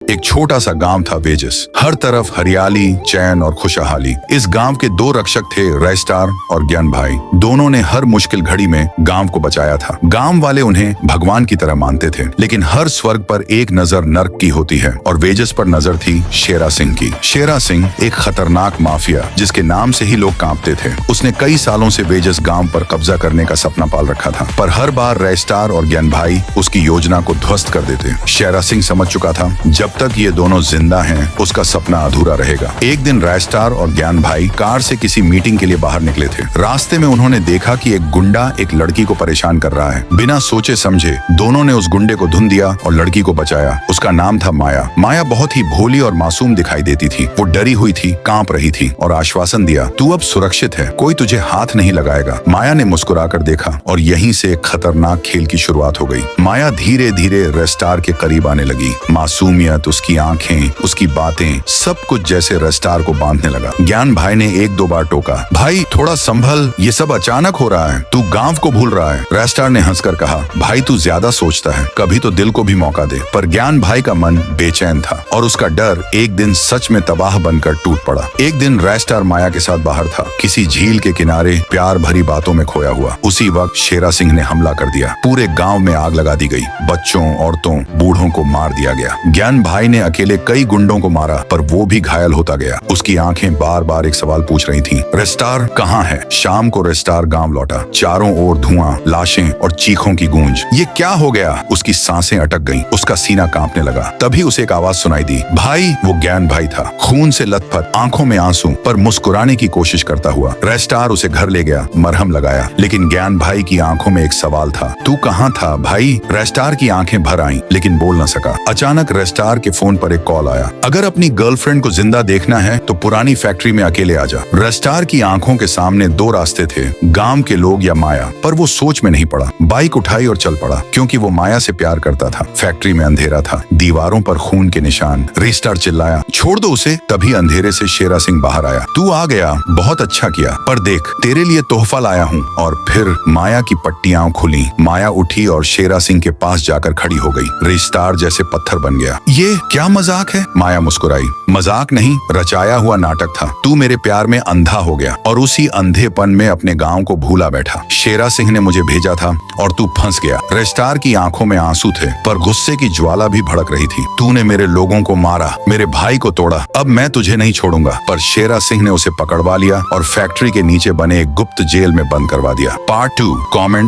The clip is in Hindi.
एक छोटा सा गांव था वेजस। हर तरफ हरियाली, चैन और खुशहाली। इस गांव के दो रक्षक थे, रेस्टार और ज्ञान भाई। दोनों ने हर मुश्किल घड़ी में गांव को बचाया था। गांव वाले उन्हें भगवान की तरह मानते थे, लेकिन हर स्वर्ग पर एक नजर नर्क की होती है और वेजस पर नजर थी शेरा सिंह की। शेरा सिंह एक खतरनाक माफिया जिसके नाम से ही लोग कांपते थे। उसने कई सालों से वेजस गांव पर कब्जा करने का सपना पाल रखा था, पर हर बार रेस्टार और ज्ञान भाई उसकी योजना को ध्वस्त कर देते। शेरा सिंह समझ चुका था, जब तक ये दोनों जिंदा हैं, उसका सपना अधूरा रहेगा। एक दिन रेस्टार और ज्ञान भाई कार से किसी मीटिंग के लिए बाहर निकले थे। रास्ते में उन्होंने देखा कि एक गुंडा एक लड़की को परेशान कर रहा है। बिना सोचे समझे दोनों ने उस गुंडे को धुन दिया और लड़की को बचाया। उसका नाम था माया। माया बहुत ही भोली और मासूम दिखाई देती थी। वो डरी हुई थी, कांप रही थी और आश्वासन दिया, तू अब सुरक्षित है, कोई तुझे हाथ नहीं लगाएगा। माया ने मुस्कुराकर देखा और यहीं से एक खतरनाक खेल की शुरुआत हो गई। माया धीरे धीरे रेस्टार के करीब आने लगी। मासूमियत, उसकी आंखें, उसकी बातें, सब कुछ जैसे रेस्टार को बांधने लगा। ज्ञान भाई ने एक दो बार टोका, भाई थोड़ा संभल, ये सब अचानक हो रहा है, तू गांव को भूल रहा है। रेस्टार ने हंसकर कहा, भाई तू ज्यादा सोचता है, कभी तो दिल को भी मौका दे। पर ज्ञान भाई का मन बेचैन था और उसका डर एक दिन सच में तबाह बनकर टूट पड़ा। एक दिन रेस्टार माया के साथ बाहर था, किसी झील के किनारे प्यार भरी बातों में खोया हुआ। उसी वक्त शेरा सिंह ने हमला कर दिया। पूरे गांव में आग लगा दी गई। बच्चों, औरतों, बूढ़ों को मार दिया गया। ज्ञान भाई ने अकेले कई गुंडों को मारा, पर वो भी घायल होता गया। उसकी आंखें बार बार एक सवाल पूछ रही थीं, रेस्टार कहाँ है? शाम को रेस्टार गांव लौटा। चारों ओर धुआं, लाशें और चीखों की गूंज। ये क्या हो गया? उसकी सांसें अटक गईं, उसका सीना कांपने लगा। तभी उसे एक आवाज सुनाई दी, भाई। वो ज्ञान भाई था, खून से लथपथ, आंखों में आंसू, पर मुस्कुराने की कोशिश करता हुआ। रेस्टार उसे घर ले गया, मरहम लगाया, लेकिन ज्ञान भाई की आंखों में एक सवाल था, तू कहाँ था भाई? रेस्टार की आंखें भर आईं, लेकिन बोल न सका। अचानक रेस्टार के फोन पर एक कॉल आया, अगर अपनी गर्लफ्रेंड को जिंदा देखना है तो पुरानी फैक्ट्री में अकेले आ जा। रेस्टार की आंखों के सामने दो रास्ते थे, गांव के लोग या माया, पर वो सोच में नहीं पड़ा। बाइक उठाई और चल पड़ा, क्योंकि वो माया से प्यार करता था। फैक्ट्री में अंधेरा था, दीवारों पर खून के निशान। रेस्टार चिल्लाया, छोड़ दो उसे। तभी अंधेरे से शेरा सिंह बाहर आया, तू आ गया, बहुत अच्छा किया, पर देख तेरे लिए तोहफा लाया हूँ। और फिर माया की पट्टियां खुली। माया उठी और शेरा सिंह के पास जाकर खड़ी हो गई। रेस्टार जैसे पत्थर बन गया। ये क्या मजाक है? माया मुस्कुराई, मजाक नहीं, रचाया हुआ नाटक था। तू मेरे प्यार में अंधा हो गया और उसी अंधेपन में अपने गांव को भूला बैठा। शेरा सिंह ने मुझे भेजा था और तू फंस गया। रेस्टार की आंखों में आंसू थे, पर गुस्से की ज्वाला भी भड़क रही थी। तूने मेरे लोगों को मारा, मेरे भाई को तोड़ा, अब मैं तुझे नहीं छोड़ूंगा। पर शेरा सिंह ने उसे पकड़वा लिया और फैक्ट्री के नीचे बने एक गुप्त जेल में बंद करवा दिया। Part 2 comment,